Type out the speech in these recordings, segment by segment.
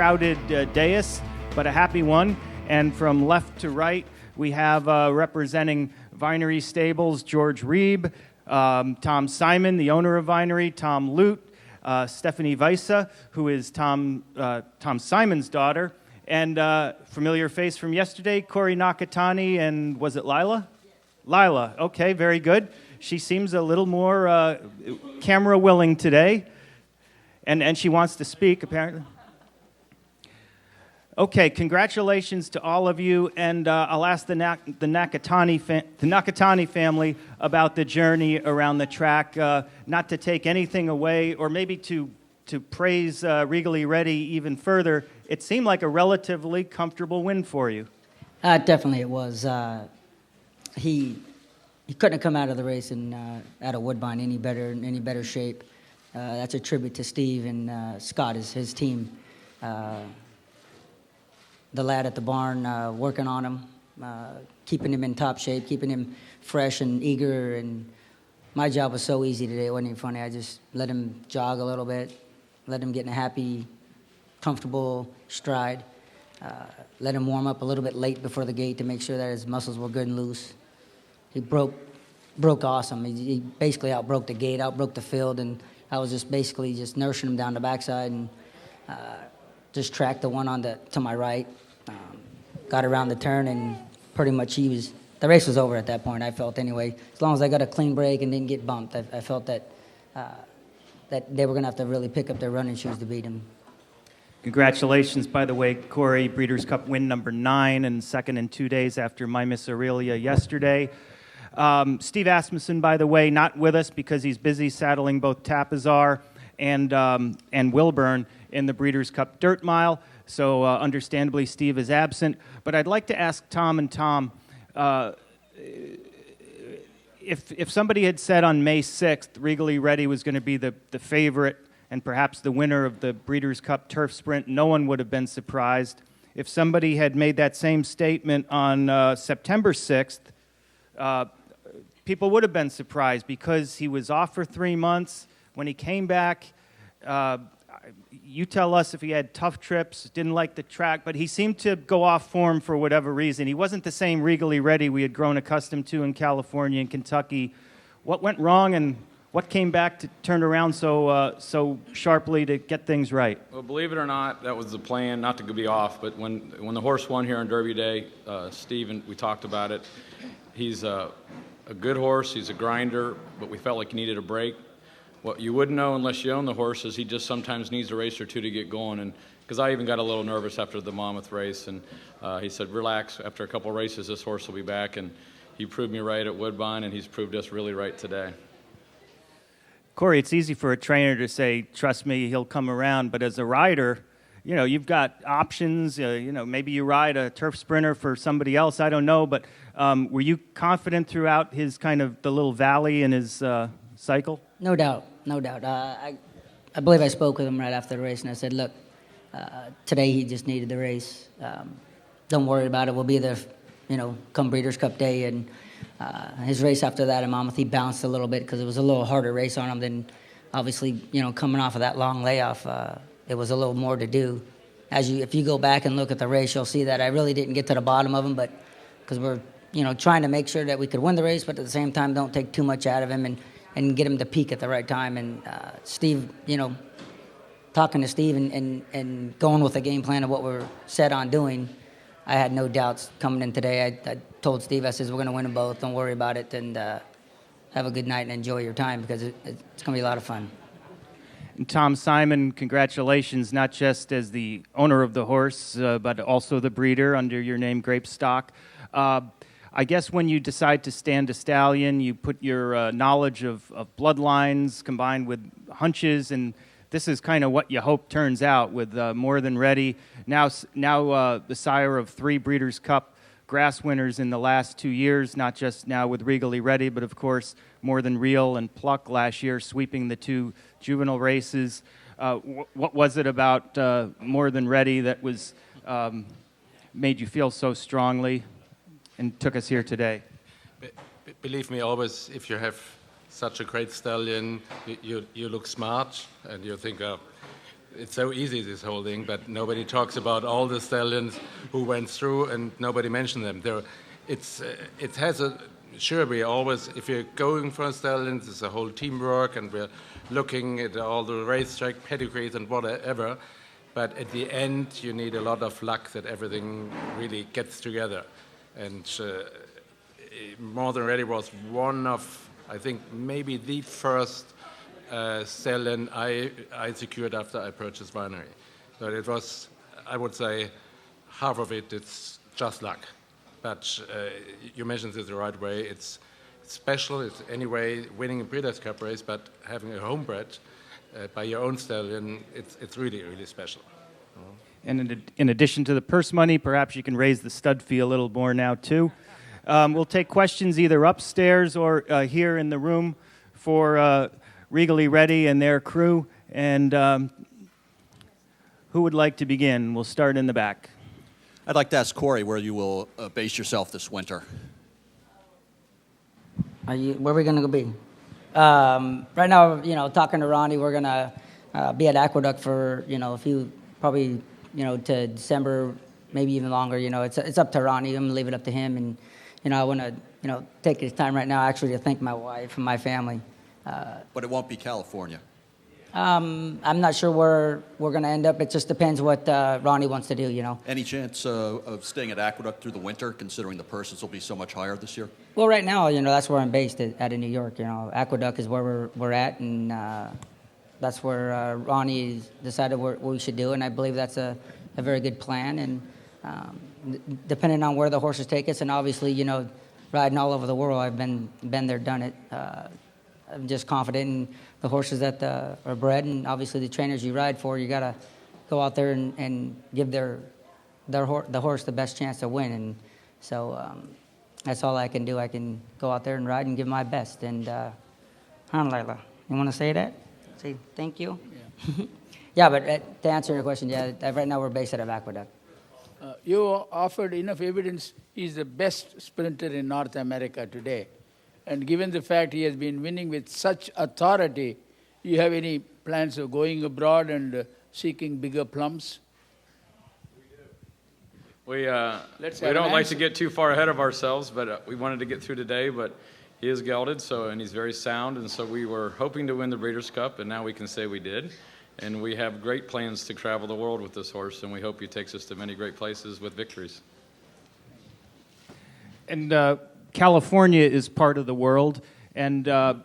crowded dais, but a happy one. And from left to right, we have representing Vinery Stables, George Reeb, Tom Simon, the owner of Vinery, Tom Ludt, Stephanie Weisse, who is Tom Simon's daughter, and familiar face from yesterday, Corey Nakatani, and was it Lila? Lila, okay, very good. She seems a little more camera willing today, and she wants to speak, apparently. Okay, congratulations to all of you, and I'll ask the Nakatani family about the journey around the track, not to take anything away, or maybe to praise Regally Ready even further. It seemed like a relatively comfortable win for you. Definitely it was. He couldn't have come out of the race out of Woodbine in any better shape. That's a tribute to Steve and Scott, his team. The lad at the barn, working on him, keeping him in top shape, keeping him fresh and eager. And my job was so easy today. It wasn't even funny. I just let him jog a little bit, let him get in a happy, comfortable stride, let him warm up a little bit late before the gate to make sure that his muscles were good and loose. He broke awesome. He basically outbroke the gate, outbroke the field, and I was just basically just nursing him down the backside and just tracked the one to my right, got around the turn, and pretty much the race was over at that point, I felt anyway. As long as I got a clean break and didn't get bumped, I felt that they were going to have to really pick up their running shoes to beat him. Congratulations, by the way, Corey, Breeders' Cup win number 9 and second in 2 days after My Miss Aurelia yesterday. Steve Asmussen, by the way, not with us because he's busy saddling both Tapizar and Wilburn in the Breeders' Cup Dirt Mile, so understandably Steve is absent. But I'd like to ask Tom and Tom, if somebody had said on May 6th Regally Ready was going to be the favorite and perhaps the winner of the Breeders' Cup Turf Sprint, no one would have been surprised. If somebody had made that same statement on September 6th, people would have been surprised because he was off for 3 months. When he came back, you tell us if he had tough trips, didn't like the track, but he seemed to go off form for whatever reason. He wasn't the same Regally Ready we had grown accustomed to in California and Kentucky. What went wrong and what came back to turn around so sharply to get things right? Well, believe it or not, that was the plan, not to be off, but when the horse won here on Derby Day, Steve, we talked about it. He's a good horse, he's a grinder, but we felt like he needed a break. What you wouldn't know unless you own the horse is he just sometimes needs a race or two to get going. And because I even got a little nervous after the Monmouth race, and he said, relax, after a couple races, this horse will be back. And he proved me right at Woodbine, and he's proved us really right today. Corey, it's easy for a trainer to say, trust me, he'll come around. But as a rider, you know, you've got options. Maybe you ride a turf sprinter for somebody else. I don't know. But were you confident throughout his kind of the little valley in his cycle? No doubt. I believe I spoke with him right after the race, and I said, look, today he just needed the race. Don't worry about it. We'll be there, come Breeders' Cup Day. And his race after that in Monmouth, he bounced a little bit because it was a little harder race on him than, obviously, coming off of that long layoff. It was a little more to do. If you go back and look at the race, you'll see that I really didn't get to the bottom of him, but because we're, trying to make sure that we could win the race, but at the same time don't take too much out of him and get him to peak at the right time. And Steve, talking to Steve and going with the game plan of what we're set on doing, I had no doubts coming in today. I told Steve, I says, we're going to win them both. Don't worry about it. And have a good night and enjoy your time because it's going to be a lot of fun. And Tom Simon, congratulations, not just as the owner of the horse, but also the breeder under your name, Grape Stock. I guess when you decide to stand a stallion, you put your knowledge of bloodlines combined with hunches, and this is kind of what you hope turns out with More Than Ready. Now the sire of 3 Breeders' Cup grass winners in the last 2 years, not just now with Regally Ready, but of course More Than Real and Pluck last year, sweeping the 2 juvenile races. What was it about More Than Ready that was made you feel so strongly and took us here today? Believe me, always, if you have such a great stallion, you look smart, and you think, it's so easy, this whole thing, but nobody talks about all the stallions who went through, and nobody mentioned them. It has a, sure, we always, if you're going for stallions, it's a whole teamwork, and we're looking at all the racetrack pedigrees and whatever, but at the end, you need a lot of luck that everything really gets together. And More Than Ready was one of, I think, maybe the first stallion I secured after I purchased Winery. So it was, I would say, half of it's just luck. But you mentioned it the right way. It's special. It's anyway winning a Breeders' Cup race, but having a homebred by your own stallion, it's really, really special. And in addition to the purse money, perhaps you can raise the stud fee a little more now, too. We'll take questions either upstairs or here in the room for Regally Ready and their crew. And who would like to begin? We'll start in the back. I'd like to ask Corey where you will base yourself this winter. Where are we going to be? Right now, talking to Ronnie, we're going to be at Aqueduct for, a few, probably, to December, maybe even longer. It's up to Ronnie. I'm going to leave it up to him. And, I want to, take this time right now actually to thank my wife and my family. But it won't be California. I'm not sure where we're going to end up. It just depends what Ronnie wants to do, Any chance of staying at Aqueduct through the winter, considering the purses will be so much higher this year? Well, right now, that's where I'm based at in New York. Aqueduct is where we're at, and that's where Ronnie decided what we should do, and I believe that's a very good plan. And depending on where the horses take us, and obviously, riding all over the world, I've been there, done it. I'm just confident in the horses that are bred, and obviously the trainers you ride for. You got to go out there and give the horse the best chance to win. And so that's all I can do. I can go out there and ride and give my best. And Laila, you want to say that? Say thank you. Yeah, yeah, but to answer your question, yeah, right now we're based out of Aqueduct. You offered enough evidence he's the best sprinter in North America today. And given the fact he has been winning with such authority, you have any plans of going abroad and seeking bigger plums? We don't like to get too far ahead of ourselves, but we wanted to get through today, but he is gelded, and he's very sound, and so we were hoping to win the Breeders' Cup, and now we can say we did. And we have great plans to travel the world with this horse, and we hope he takes us to many great places with victories. And California is part of the world, and the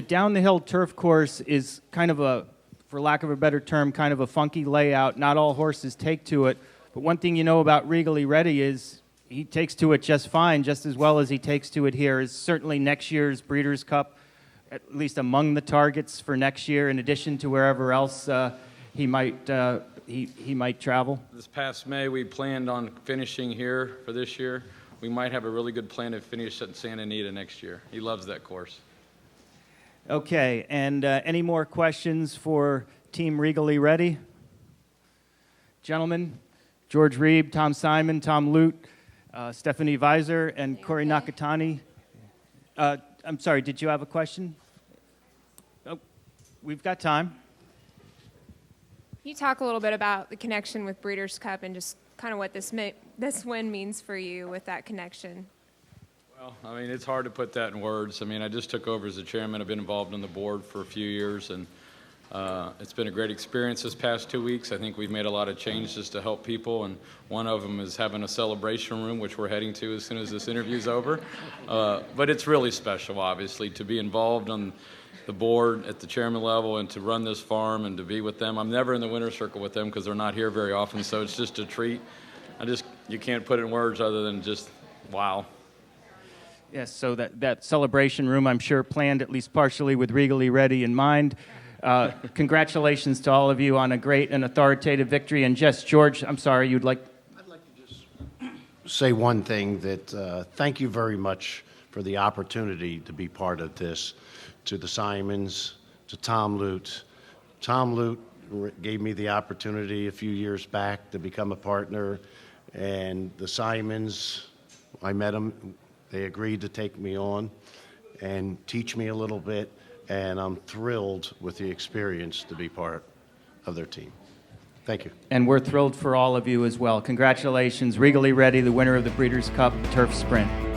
down-the-hill turf course is kind of a, for lack of a better term, kind of a funky layout. Not all horses take to it, but one thing you know about Regally Ready is he takes to it just fine, just as well as he takes to it here. Is certainly next year's Breeders' Cup, at least among the targets for next year, in addition to wherever else he might travel. This past May, we planned on finishing here for this year. We might have a really good plan to finish at Santa Anita next year. He loves that course. Okay, and any more questions for Team Regally Ready? Gentlemen, George Reeb, Tom Simon, Tom Ludt, Stephanie Weiser, and Corey Nakatani. I'm sorry, did you have a question? Oh, we've got time. Can you talk a little bit about the connection with Breeders' Cup and just kind of what this win means for you with that connection? Well, it's hard to put that in words. I just took over as the chairman. I've been involved on the board for a few years, and it's been a great experience this past 2 weeks. I think we've made a lot of changes to help people, and one of them is having a celebration room, which we're heading to as soon as this interview's over. But it's really special, obviously, to be involved on the board at the chairman level and to run this farm and to be with them. I'm never in the winner's circle with them because they're not here very often, so it's just a treat. You can't put it in words other than just wow. Yes, so that celebration room, I'm sure, planned at least partially with Regally Ready in mind. Congratulations to all of you on a great and authoritative victory. And Jess, George, I'm sorry, I'd like to just say one thing, that thank you very much for the opportunity to be part of this. To the Simons, to Tom Ludt. Tom Ludt gave me the opportunity a few years back to become a partner, and the Simons, I met them, they agreed to take me on and teach me a little bit, and I'm thrilled with the experience to be part of their team. Thank you. And we're thrilled for all of you as well. Congratulations, Regally Ready, the winner of the Breeders' Cup Turf Sprint.